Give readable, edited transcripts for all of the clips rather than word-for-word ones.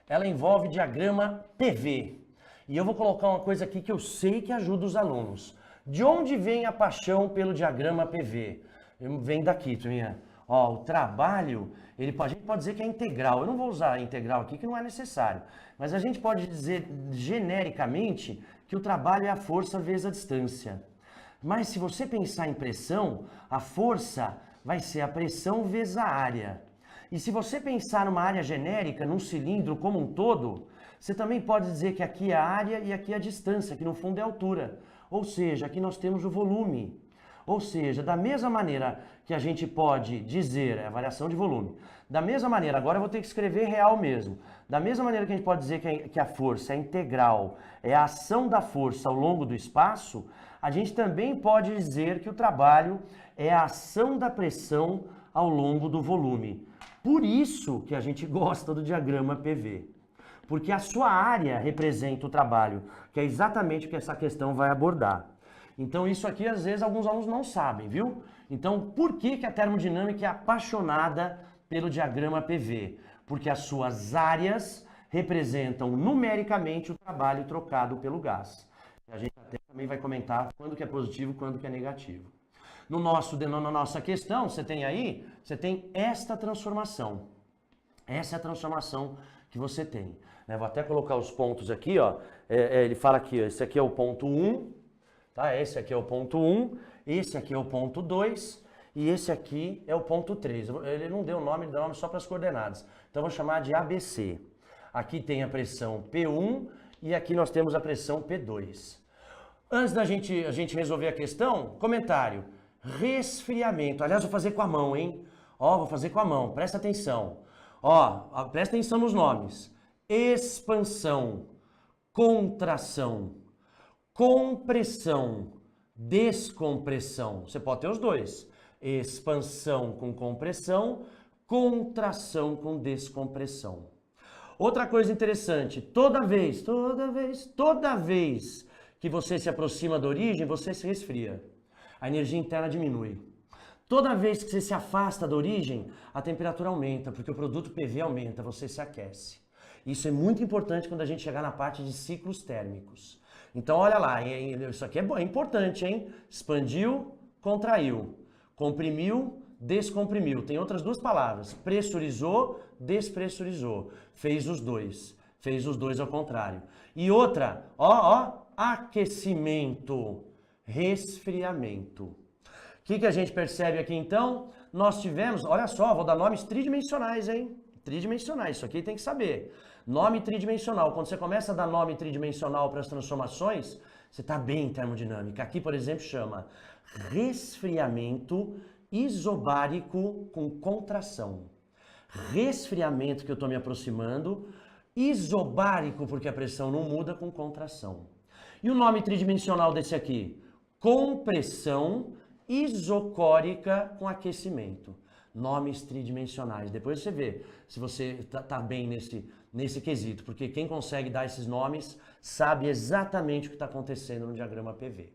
ela envolve diagrama PV. E eu vou colocar uma coisa aqui que eu sei que ajuda os alunos. De onde vem a paixão pelo diagrama PV? Vem daqui, turminha. Ó, o trabalho, a gente pode dizer que é integral. Eu não vou usar integral aqui, que não é necessário. Mas a gente pode dizer genericamente que o trabalho é a força vezes a distância. Mas se você pensar em pressão, a força vai ser a pressão vezes a área. E se você pensar numa área genérica, num cilindro como um todo, você também pode dizer que aqui é a área e aqui é a distância, que no fundo é a altura. Ou seja, aqui nós temos o volume. Ou seja, da mesma maneira que a gente pode dizer, é a variação de volume, da mesma maneira, agora eu vou ter que escrever real mesmo, da mesma maneira que a gente pode dizer que a força é integral, é a ação da força ao longo do espaço, a gente também pode dizer que o trabalho é a ação da pressão ao longo do volume. Por isso que a gente gosta do diagrama PV. Porque a sua área representa o trabalho, que é exatamente o que essa questão vai abordar. Então isso aqui, às vezes, alguns alunos não sabem, viu? Então, por que a termodinâmica é apaixonada pelo diagrama PV? Porque as suas áreas representam numericamente o trabalho trocado pelo gás. A gente até também vai comentar quando que é positivo e quando que é negativo. Na nossa questão, você tem esta transformação. Essa é a transformação que você tem. Vou até colocar os pontos aqui, ó. Ele fala aqui, ó, esse aqui é o ponto 1, tá? Esse aqui é o ponto 1, esse aqui é o ponto 2 e esse aqui é o ponto 3. Ele não deu nome, ele deu nome só para as coordenadas. Então, eu vou chamar de ABC. Aqui tem a pressão P1 e aqui nós temos a pressão P2. Antes da gente resolver a questão, comentário. Resfriamento. Aliás, vou fazer com a mão, hein? Ó, vou fazer com a mão, presta atenção. Ó, presta atenção nos nomes. Expansão, contração, compressão, descompressão. Você pode ter os dois. Expansão com compressão, contração com descompressão. Outra coisa interessante, toda vez que você se aproxima da origem, você se resfria. A energia interna diminui. Toda vez que você se afasta da origem, a temperatura aumenta, porque o produto PV aumenta, você se aquece. Isso é muito importante quando a gente chegar na parte de ciclos térmicos. Então, olha lá, isso aqui é importante, hein? Expandiu, contraiu. Comprimiu, descomprimiu. Tem outras duas palavras. Pressurizou, despressurizou. Fez os dois. Fez os dois ao contrário. E outra, aquecimento, resfriamento. O que a gente percebe aqui então? Nós tivemos, olha só, vou dar nomes tridimensionais, hein? Tridimensionais, isso aqui tem que saber. Nome tridimensional. Quando você começa a dar nome tridimensional para as transformações, você está bem em termodinâmica. Aqui, por exemplo, chama resfriamento isobárico com contração. Resfriamento, que eu estou me aproximando, isobárico, porque a pressão não muda, com contração. E o nome tridimensional desse aqui? Compressão isocórica com aquecimento. Nomes tridimensionais. Depois você vê se você está bem nesse quesito, porque quem consegue dar esses nomes sabe exatamente o que está acontecendo no diagrama PV.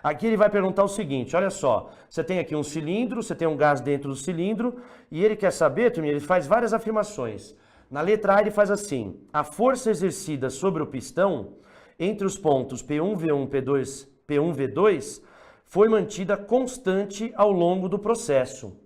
Aqui ele vai perguntar o seguinte, olha só, você tem aqui um cilindro, você tem um gás dentro do cilindro, e ele quer saber, turminha, ele faz várias afirmações. Na letra A ele faz assim, a força exercida sobre o pistão entre os pontos P1, V1, P2, P1, V2 foi mantida constante ao longo do processo.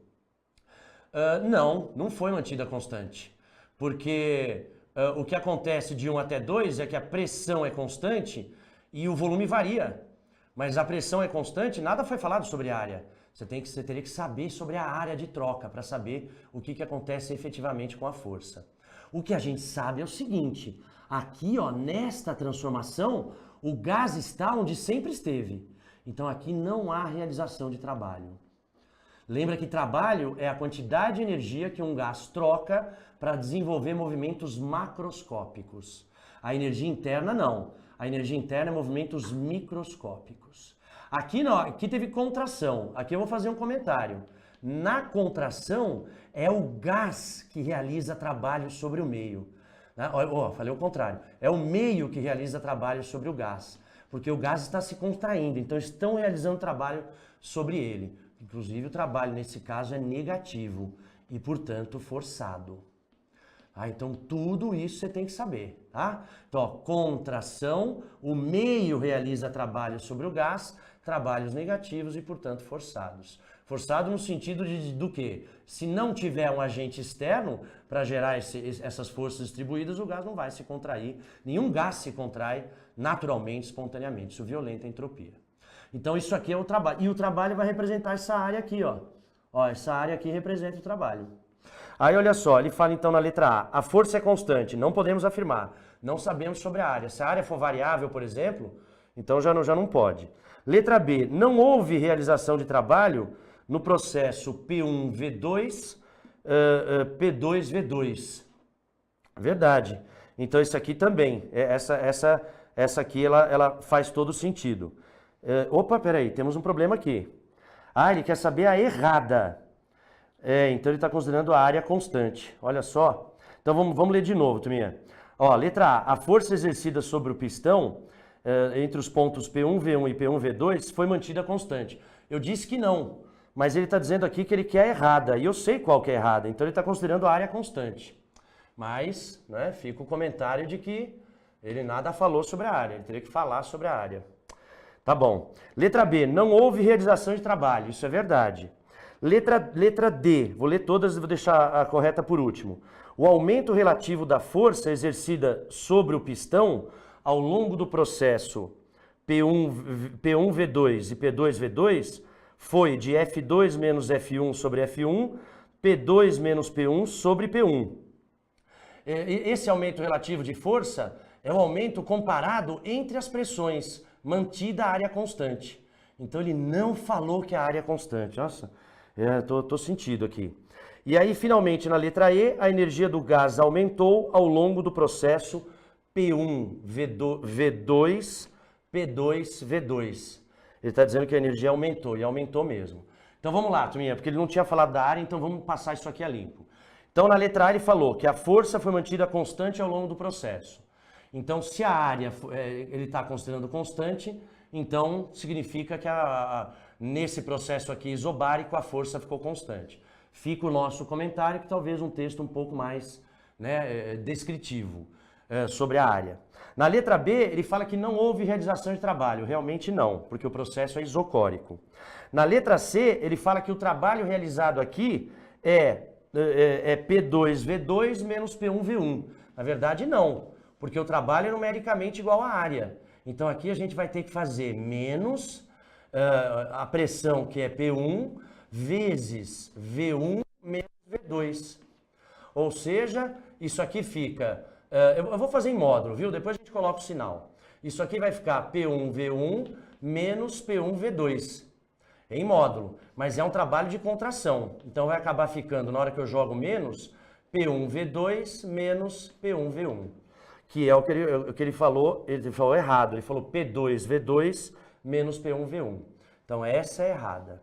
Não foi mantida constante, porque o que acontece de 1 até 2 é que a pressão é constante e o volume varia, mas a pressão é constante, nada foi falado sobre a área. Você teria que saber sobre a área de troca para saber o que acontece efetivamente com a força. O que a gente sabe é o seguinte, aqui ó, nesta transformação, o gás está onde sempre esteve. Então aqui não há realização de trabalho. Lembra que trabalho é a quantidade de energia que um gás troca para desenvolver movimentos macroscópicos. A energia interna não. A energia interna é movimentos microscópicos. Aqui não, aqui teve contração. Aqui eu vou fazer um comentário. Na contração é o gás que realiza trabalho sobre o meio. Falei o contrário. É o meio que realiza trabalho sobre o gás. Porque o gás está se contraindo, então estão realizando trabalho sobre ele. Inclusive o trabalho nesse caso é negativo e, portanto, forçado. Ah, então tudo isso você tem que saber, tá? Então, ó, contração, o meio realiza trabalho sobre o gás, trabalhos negativos e, portanto, forçados. Forçado no sentido do quê? Se não tiver um agente externo para gerar essas forças distribuídas, o gás não vai se contrair. Nenhum gás se contrai naturalmente, espontaneamente. Isso violenta a entropia. Então, isso aqui é o trabalho. E o trabalho vai representar essa área aqui, ó. Ó, essa área aqui representa o trabalho. Aí, olha só, ele fala então na letra A, a força é constante, não podemos afirmar, não sabemos sobre a área. Se a área for variável, por exemplo, então já não pode. Letra B, não houve realização de trabalho no processo P1V2, P2V2. Verdade. Então isso aqui também, essa aqui ela faz todo sentido. Opa, peraí, temos um problema aqui. Ah, ele quer saber a errada. Então ele está considerando a área constante. Olha só. Então vamos ler de novo, turminha. Ó, letra A. A força exercida sobre o pistão entre os pontos P1V1 e P1V2 foi mantida constante. Eu disse que não, mas ele está dizendo aqui que ele quer a errada. E eu sei qual que é a errada. Então ele está considerando a área constante. Mas, né, fica o comentário de que ele nada falou sobre a área. Ele teria que falar sobre a área. Tá bom. Letra B. Não houve realização de trabalho. Isso é verdade. Letra D, vou ler todas e vou deixar a correta por último. O aumento relativo da força exercida sobre o pistão ao longo do processo P1V2 e P2V2 foi de F2 menos F1 sobre F1, P2 menos P1 sobre P1. Esse aumento relativo de força é o aumento comparado entre as pressões, mantida a área constante. Então ele não falou que a área é constante. Nossa, tô sentido aqui. E aí, finalmente, na letra E, a energia do gás aumentou ao longo do processo P1V2, P2V2. Ele está dizendo que a energia aumentou, e aumentou mesmo. Então vamos lá, turminha, porque ele não tinha falado da área, então vamos passar isso aqui a limpo. Então, na letra A, ele falou que a força foi mantida constante ao longo do processo. Então, se a área ele está considerando constante, então significa que nesse processo aqui isobárico a força ficou constante. Fica o nosso comentário, que talvez um texto um pouco mais, né, descritivo sobre a área. Na letra B, ele fala que não houve realização de trabalho. Realmente não, porque o processo é isocórico. Na letra C, ele fala que o trabalho realizado aqui é P2V2 menos P1V1. Na verdade, não, porque o trabalho é numericamente igual à área. Então aqui a gente vai ter que fazer menos a pressão, que é P1, vezes V1 menos V2. Ou seja, isso aqui fica... eu vou fazer em módulo, viu? Depois a gente coloca o sinal. Isso aqui vai ficar P1V1 menos P1V2. Em módulo. Mas é um trabalho de contração. Então vai acabar ficando, na hora que eu jogo menos, P1V2 menos P1V1. Que é o que ele falou errado. Ele falou P2V2 menos P1V1. Então essa é errada.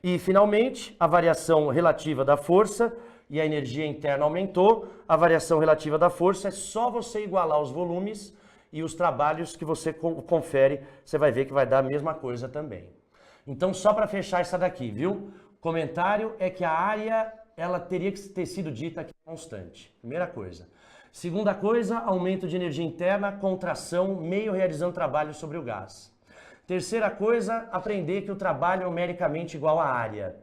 E finalmente, a variação relativa da força e a energia interna aumentou. A variação relativa da força é só você igualar os volumes e os trabalhos que você confere, você vai ver que vai dar a mesma coisa também. Então, só para fechar essa daqui, viu? Comentário é que a área, ela teria que ter sido dita aqui constante. Primeira coisa. Segunda coisa, aumento de energia interna, contração, meio realizando trabalho sobre o gás. Terceira coisa, aprender que o trabalho é numericamente igual à área.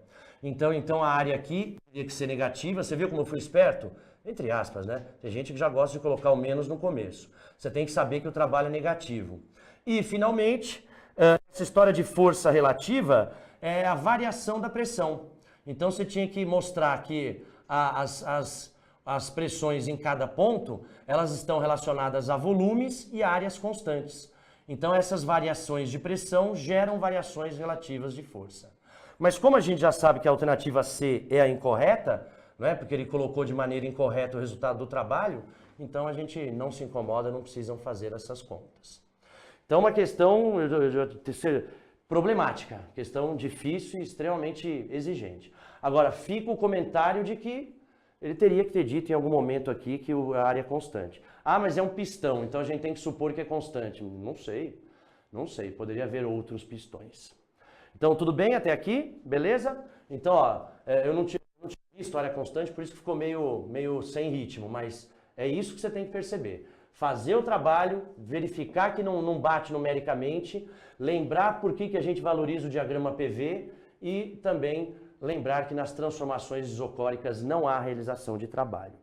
Então a área aqui teria que ser negativa. Você viu como eu fui esperto? Entre aspas, né? Tem gente que já gosta de colocar o menos no começo. Você tem que saber que o trabalho é negativo. E, finalmente, essa história de força relativa é a variação da pressão. Então você tinha que mostrar que as pressões em cada ponto, elas estão relacionadas a volumes e áreas constantes. Então essas variações de pressão geram variações relativas de força. Mas como a gente já sabe que a alternativa C é a incorreta, não é? Porque ele colocou de maneira incorreta o resultado do trabalho, então a gente não se incomoda, não precisam fazer essas contas. Então, uma questão problemática, questão difícil e extremamente exigente. Agora, fica o comentário de que ele teria que ter dito em algum momento aqui que a área é constante. Ah, mas é um pistão, então a gente tem que supor que é constante. Não sei, poderia haver outros pistões. Então, tudo bem até aqui? Beleza? Então, ó, eu não tinha visto área constante, por isso que ficou meio sem ritmo, mas É isso que você tem que perceber. Fazer o trabalho, verificar que não bate numericamente, lembrar por que a gente valoriza o diagrama PV e também lembrar que nas transformações isocóricas não há realização de trabalho.